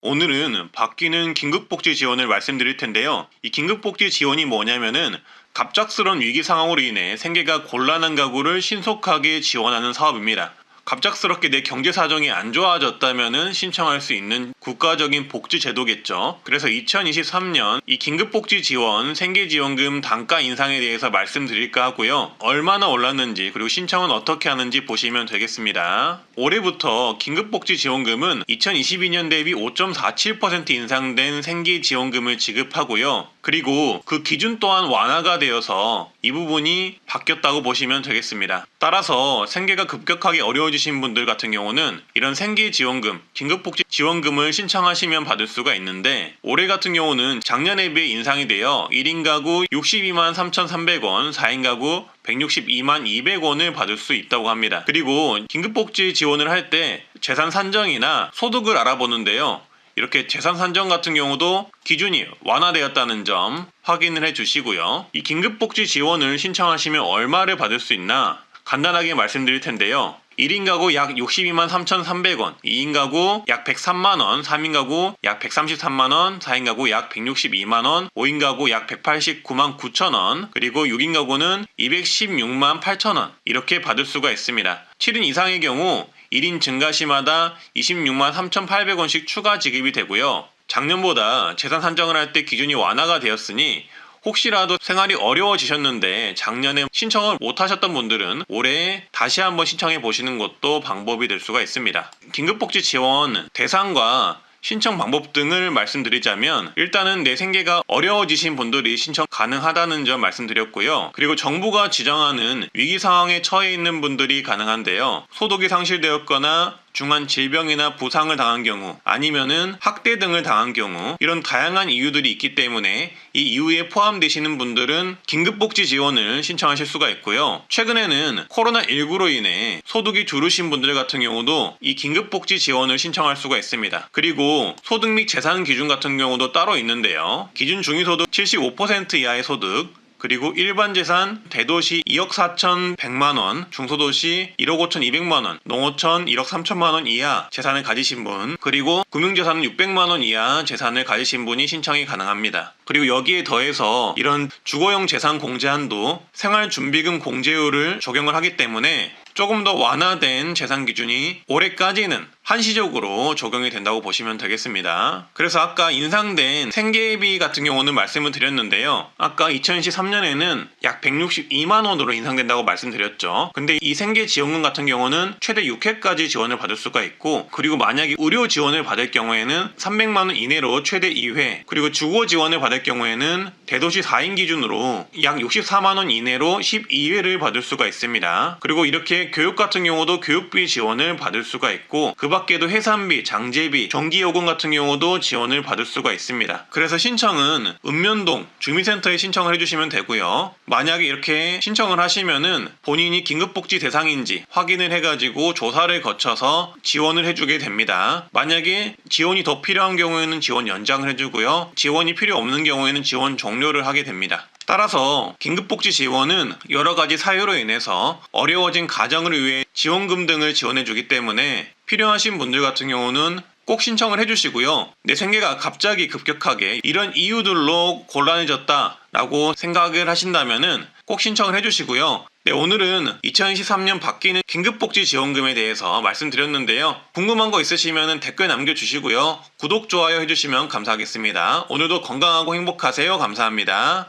오늘은 바뀌는 긴급복지 지원을 말씀드릴 텐데요. 이 긴급복지 지원이 뭐냐면은 갑작스러운 위기 상황으로 인해 생계가 곤란한 가구를 신속하게 지원하는 사업입니다. 갑작스럽게 내 경제 사정이 안 좋아졌다면은 신청할 수 있는 국가적인 복지 제도겠죠. 그래서 2023년 이 긴급복지 지원 생계지원금 단가 인상에 대해서 말씀드릴까 하고요. 얼마나 올랐는지 그리고 신청은 어떻게 하는지 보시면 되겠습니다. 올해부터 긴급복지 지원금은 2022년 대비 5.47% 인상된 생계지원금을 지급하고요. 그리고 그 기준 또한 완화가 되어서 이 부분이 바뀌었다고 보시면 되겠습니다. 따라서 생계가 급격하게 어려워지신 분들 같은 경우는 이런 생계지원금, 긴급복지 지원금을 신청하시면 받을 수가 있는데, 올해 같은 경우는 작년에 비해 인상이 되어 1인 가구 62만 3,300원, 4인 가구 162만 200원을 받을 수 있다고 합니다. 그리고 긴급복지 지원을 할 때 재산 산정이나 소득을 알아보는데요. 이렇게 재산 산정 같은 경우도 기준이 완화되었다는 점 확인을 해주시고요. 이 긴급복지 지원을 신청하시면 얼마를 받을 수 있나 간단하게 말씀드릴 텐데요. 1인 가구 약 62만 3,300원, 2인 가구 약 103만원, 3인 가구 약 133만원, 4인 가구 약 162만원, 5인 가구 약 189만 9천원, 그리고 6인 가구는 216만 8천원 이렇게 받을 수가 있습니다. 7인 이상의 경우 1인 증가시마다 26만 3,800원씩 추가 지급이 되고요. 작년보다 재산 산정을 할 때 기준이 완화가 되었으니 혹시라도 생활이 어려워지셨는데 작년에 신청을 못하셨던 분들은 올해 다시 한번 신청해 보시는 것도 방법이 될 수가 있습니다. 긴급복지 지원 대상과 신청 방법 등을 말씀드리자면, 일단은 내 생계가 어려워지신 분들이 신청 가능하다는 점 말씀드렸고요. 그리고 정부가 지정하는 위기 상황에 처해 있는 분들이 가능한데요. 소득이 상실되었거나 중한 질병이나 부상을 당한 경우, 아니면은 학대 등을 당한 경우, 이런 다양한 이유들이 있기 때문에 이 이유에 포함되시는 분들은 긴급복지 지원을 신청하실 수가 있고요. 최근에는 코로나19로 인해 소득이 줄으신 분들 같은 경우도 이 긴급복지 지원을 신청할 수가 있습니다. 그리고 소득 및 재산 기준 같은 경우도 따로 있는데요. 기준 중위소득 75% 이하의 소득, 그리고 일반 재산 대도시 2억 4,100만원, 중소도시 1억 5,200만원, 농어촌 1억 3천만원 이하 재산을 가지신 분, 그리고 금융재산은 600만원 이하 재산을 가지신 분이 신청이 가능합니다. 그리고 여기에 더해서 이런 주거용 재산 공제한도 생활준비금 공제율을 적용을 하기 때문에 조금 더 완화된 재산 기준이 올해까지는 한시적으로 적용이 된다고 보시면 되겠습니다. 그래서 아까 인상된 생계비 같은 경우는 말씀을 드렸는데요. 아까 2023년에는 약 162만원으로 인상된다고 말씀드렸죠. 근데 이 생계지원금 같은 경우는 최대 6회까지 지원을 받을 수가 있고, 그리고 만약에 의료 지원을 받을 경우에는 300만원 이내로 최대 2회, 그리고 주거 지원을 받을 경우에는 대도시 4인 기준으로 약 64만원 이내로 12회를 받을 수가 있습니다. 그리고 이렇게 교육 같은 경우도 교육비 지원을 받을 수가 있고, 그 밖에도 해산비, 장제비, 전기요금 같은 경우도 지원을 받을 수가 있습니다. 그래서 신청은 읍면동 주민센터에 신청을 해주시면 되고요. 만약에 이렇게 신청을 하시면은 본인이 긴급복지 대상인지 확인을 해가지고 조사를 거쳐서 지원을 해주게 됩니다. 만약에 지원이 더 필요한 경우에는 지원 연장을 해주고요. 지원이 필요 없는 경우에는 지원 종료를 하게 됩니다. 따라서 긴급복지 지원은 여러가지 사유로 인해서 어려워진 가정을 위해 지원금 등을 지원해주기 때문에 필요하신 분들 같은 경우는 꼭 신청을 해주시고요. 내 생계가 갑자기 급격하게 이런 이유들로 곤란해졌다라고 생각을 하신다면은 꼭 신청을 해주시고요. 네, 오늘은 2023년 바뀌는 긴급복지 지원금에 대해서 말씀드렸는데요. 궁금한 거 있으시면 댓글 남겨주시고요. 구독, 좋아요 해주시면 감사하겠습니다. 오늘도 건강하고 행복하세요. 감사합니다.